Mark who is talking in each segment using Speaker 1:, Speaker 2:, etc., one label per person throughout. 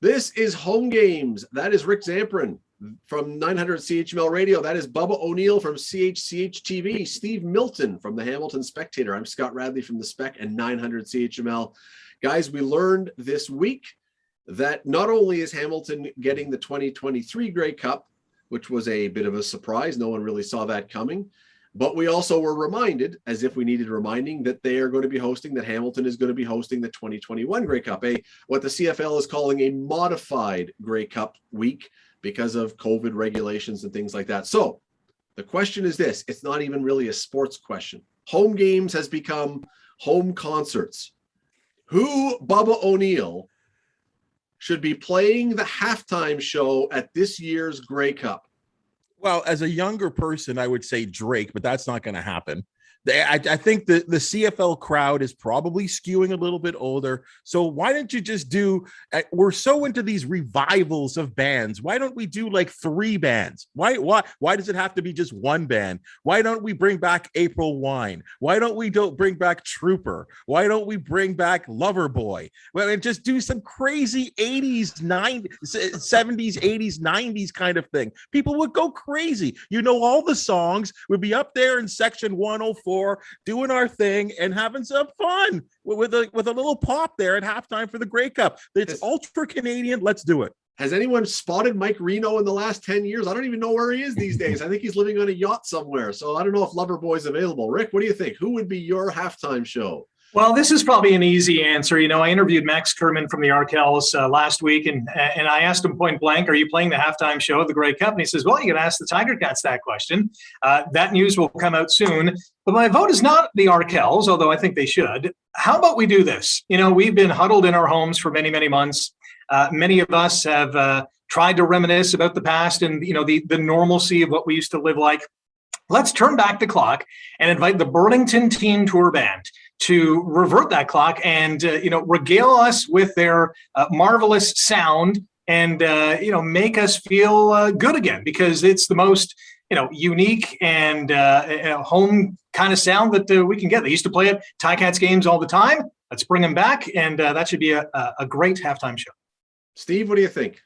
Speaker 1: This is Home Games. That is Rick Zamperin from 900 CHML Radio. That is Bubba O'Neill from CHCH TV. Steve Milton from the Hamilton Spectator. I'm Scott Radley from the Spec and 900 CHML. Guys, we learned this week that not only is Hamilton getting the 2023 Grey Cup, which was a bit of a surprise, no one really saw that coming, but we also were reminded, as if we needed reminding, that they are going to be hosting, that Hamilton is going to be hosting the 2021 Grey Cup, what the CFL is calling a modified Grey Cup week because of COVID regulations and things like that. So the question is this, it's not even really a sports question. Home Games has become home concerts. Who, Bubba O'Neill, should be playing the halftime show at this year's Grey Cup?
Speaker 2: Well, as a younger person, I would say Drake, but that's not going to happen. I think the CFL crowd is probably skewing a little bit older. So why don't you just do, we're so into these revivals of bands. Why don't we do like 3 bands? Why does it have to be just one band? Why don't we bring back April Wine? Why don't we bring back Trooper? Why don't we bring back Loverboy? Well, and just do some crazy 80s, 90s, 70s, 80s, 90s kind of thing. People would go crazy. You know, all the songs would be up there in section 104, doing our thing and having some fun with a little pop there at halftime for the Grey Cup. It's ultra Canadian. Let's do it.
Speaker 1: Has anyone spotted Mike Reno in the last 10 years? I don't even know where he is these days. I think he's living on a yacht somewhere. So I don't know if Loverboy's available. Rick, what do you think? Who would be your halftime show?
Speaker 3: Well, this is probably an easy answer. You know, I interviewed Max Kerman from the Arkells last week, and I asked him point blank, are you playing the halftime show of the Grey Cup? And he says, well, you can ask the Tiger Cats that question. That news will come out soon. But my vote is not the Arkells, although I think they should. How about we do this? You know, we've been huddled in our homes for many, many months. Many of us have tried to reminisce about the past and, you know, the normalcy of what we used to live like. Let's turn back the clock and invite the Burlington Teen Tour Band to revert that clock and, regale us with their marvelous sound and, make us feel good again, because it's the most, unique and home kind of sound that we can get. They used to play at Ticats games all the time. Let's bring them back, and that should be a great halftime show.
Speaker 1: Steve, what do you think?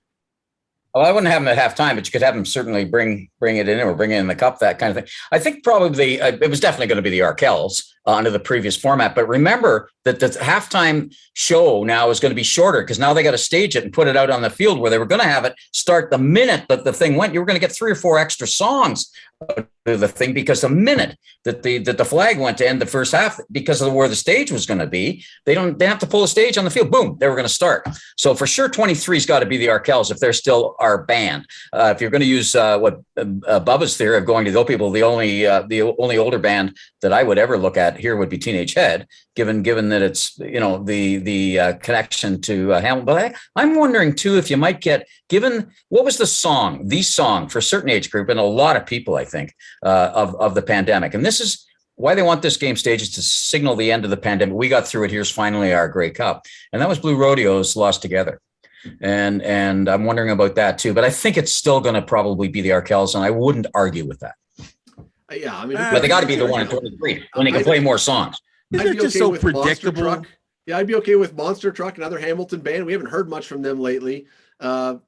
Speaker 4: Well, I wouldn't have them at halftime, but you could have them certainly bring it in or bring it in the cup, that kind of thing. I think probably it was definitely going to be the Arkells under the previous format. But remember that the halftime show now is going to be shorter because now they got to stage it and put it out on the field, where they were going to have it start the minute that the thing went. You were going to get 3 or 4 extra songs of the thing, because the minute that the flag went to end the first half, because of where the stage was going to be, they have to pull a stage on the field. Boom, they were going to start. So for sure, 23's got to be the Arkells if they're still our band. If you're going to use what Bubba's theory of going to the people, the only older band that I would ever look at here would be Teenage Head, given that it's the connection to Hamilton. But I'm wondering too if you might get, given what was the song for a certain age group and a lot of people, I think, of the pandemic, and this is why they want this game stage, is to signal the end of the pandemic. We got through it. Here's finally our Grey Cup, and that was Blue Rodeo's Lost Together. And I'm wondering about that too, but I think it's still going to probably be the Arkells, and I wouldn't argue with that.
Speaker 1: Yeah, I mean,
Speaker 4: but they got to be the one in 23 when they can play more songs.
Speaker 2: Isn't it just so predictable?
Speaker 1: Yeah, I'd be okay with Monster Truck, another Hamilton band. We haven't heard much from them lately. I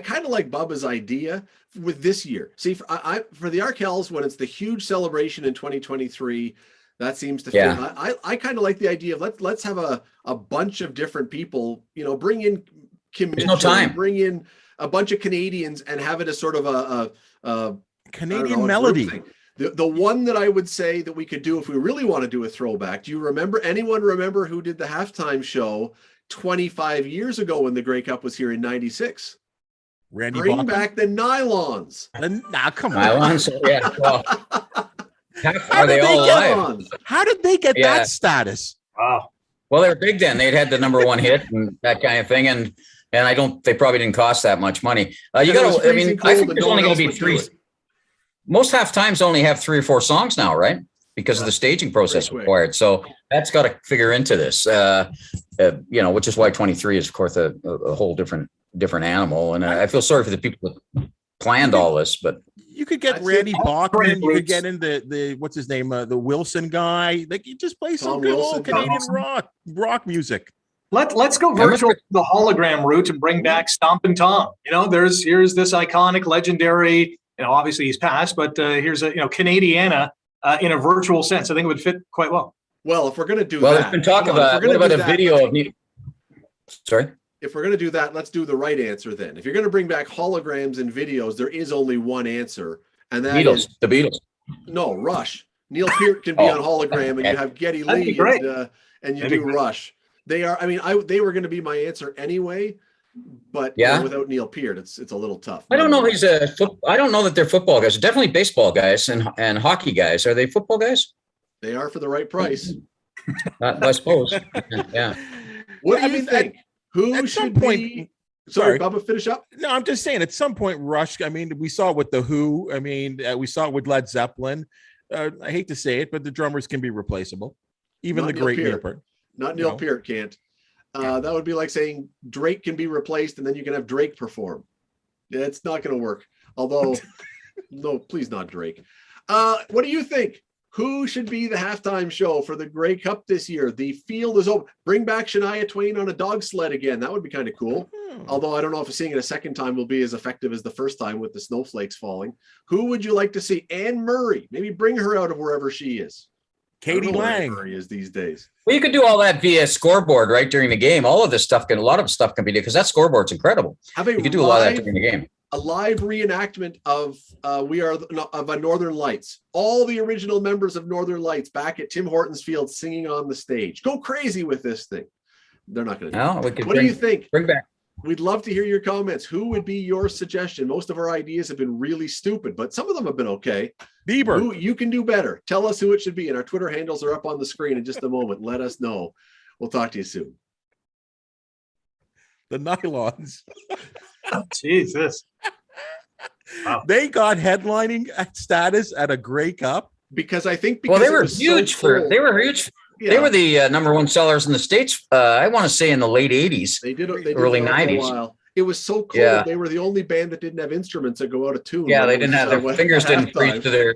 Speaker 1: kind of like Bubba's idea with this year. See, for the Arkells, when it's the huge celebration in 2023, that seems to fit. I kind of like the idea of let's have a bunch of different people, bring in Kim Mitchell,
Speaker 4: no time.
Speaker 1: Bring in a bunch of Canadians and have it as sort of a
Speaker 2: Canadian melody.
Speaker 1: The one that I would say that we could do if we really want to do a throwback. Do you anyone remember who did the halftime show 25 years ago when the Grey Cup was here in 96?
Speaker 2: Randy
Speaker 1: Bring
Speaker 2: Bachman?
Speaker 1: Back the Nylons.
Speaker 2: Come on.
Speaker 4: Nylons, yeah. Well, are they all alive?
Speaker 2: How did they get that status?
Speaker 3: Wow.
Speaker 4: Well, they were big then. They'd had the number 1 hit and that kind of thing. And they probably didn't cost that much money. I think there's only going to be 3. Most half times only have 3 or 4 songs now, right? Because of the staging process required. So that's got to figure into this, which is why 23 is, of course, a whole different animal. And I feel sorry for the people that planned all this, but
Speaker 2: you could get Randy Bachman. You could get in the what's his name, the Wilson guy. Like, you just play some good old Canadian rock music.
Speaker 3: Let's go
Speaker 4: Remember-
Speaker 3: virtual, the hologram route, and bring back Stompin' Tom. You know, here's this iconic, legendary. You know, obviously he's passed, but here's a Canadiana in a virtual sense. I think it would fit quite well.
Speaker 1: Well, if we're going to do
Speaker 4: Well,
Speaker 1: that,
Speaker 4: there's been talk
Speaker 1: come on, if
Speaker 4: about
Speaker 1: we're
Speaker 4: what
Speaker 1: gonna
Speaker 4: about
Speaker 1: do
Speaker 4: a
Speaker 1: that,
Speaker 4: video of me. Sorry.
Speaker 1: if we're going to do that, let's do the right answer then. If you're going to bring back holograms and videos, there is only one answer, and that
Speaker 4: Beatles.
Speaker 1: is
Speaker 4: The Beatles.
Speaker 1: no Rush. Neil Peart can be
Speaker 4: Oh.
Speaker 1: on hologram, and you have Geddy
Speaker 3: That'd be
Speaker 1: Lee,
Speaker 3: great.
Speaker 1: and you
Speaker 3: That'd be
Speaker 1: do
Speaker 3: great.
Speaker 1: Rush. They are. I mean, they were going to be my answer anyway, but
Speaker 4: Yeah.
Speaker 1: without Neil Peart, it's a little tough.
Speaker 4: I don't know. I don't know that they're football guys. Definitely baseball guys and hockey guys. Are they football guys?
Speaker 1: They are for the right price.
Speaker 4: I suppose. Yeah.
Speaker 1: What
Speaker 2: Yeah,
Speaker 1: do you think? Who
Speaker 2: at some
Speaker 1: should
Speaker 2: point-
Speaker 1: be? Sorry,
Speaker 2: sorry.
Speaker 1: Bubba, finish up.
Speaker 2: No, I'm just saying. At some point, Rush. I mean, we saw it with the Who. I mean, we saw it with Led Zeppelin. I hate to say it, but the drummers can be replaceable. Even
Speaker 1: Not
Speaker 2: the
Speaker 1: Neil
Speaker 2: great Neil
Speaker 1: Peart.
Speaker 2: Peart.
Speaker 1: Not Neil
Speaker 2: No.
Speaker 1: Peart can't. That would be like saying Drake can be replaced, and then you can have Drake perform. Yeah, it's not going to work. Although, no, please not Drake. What do you think? Who should be the halftime show for the Grey Cup this year? The field is open. Bring back Shania Twain on a dog sled again. That would be kind of cool. Although I don't know if seeing it a second time will be as effective as the first time with the snowflakes falling. Who would you like to see? Anne Murray. Maybe bring her out of wherever she is. I don't
Speaker 2: Katie
Speaker 1: know where Anne
Speaker 2: Lang.
Speaker 1: Murray is these days.
Speaker 4: Well, you could do all that via scoreboard right during the game. All of this stuff a lot of stuff can be done because that scoreboard's incredible.
Speaker 1: Have a
Speaker 4: You could do a lot of that
Speaker 1: live-
Speaker 4: during the game.
Speaker 1: a live reenactment of a Northern Lights. All the original members of Northern Lights back at Tim Hortons Field singing on the stage. Go crazy with this thing. They're not going to.
Speaker 4: No, we could
Speaker 1: What do you think?
Speaker 4: bring back.
Speaker 1: We'd love to hear your comments. Who would be your suggestion? Most of our ideas have been really stupid, but some of them have been okay.
Speaker 2: Bieber.
Speaker 1: Who you can do better. Tell us who it should be, and our Twitter handles are up on the screen in just a moment. Let us know. We'll talk to you soon.
Speaker 2: The Nylons.
Speaker 3: Jesus. Wow.
Speaker 2: They got headlining status at a Grey Cup.
Speaker 1: Because I think
Speaker 4: Well,
Speaker 1: because
Speaker 4: they
Speaker 1: it
Speaker 4: were
Speaker 1: was so
Speaker 4: huge
Speaker 1: cold.
Speaker 4: They were huge. They
Speaker 1: Yeah.
Speaker 4: were the number one sellers in the States. I want to say in the late 80s.
Speaker 1: They did
Speaker 4: early
Speaker 1: it for a
Speaker 4: 90s.
Speaker 1: while. It was so cold.
Speaker 4: Yeah.
Speaker 1: They were the only band that didn't have instruments that go out of tune.
Speaker 4: Yeah,
Speaker 1: when
Speaker 4: they
Speaker 1: it
Speaker 4: didn't
Speaker 1: was,
Speaker 4: have their
Speaker 1: at
Speaker 4: fingers didn't
Speaker 1: halftime.
Speaker 4: reach to their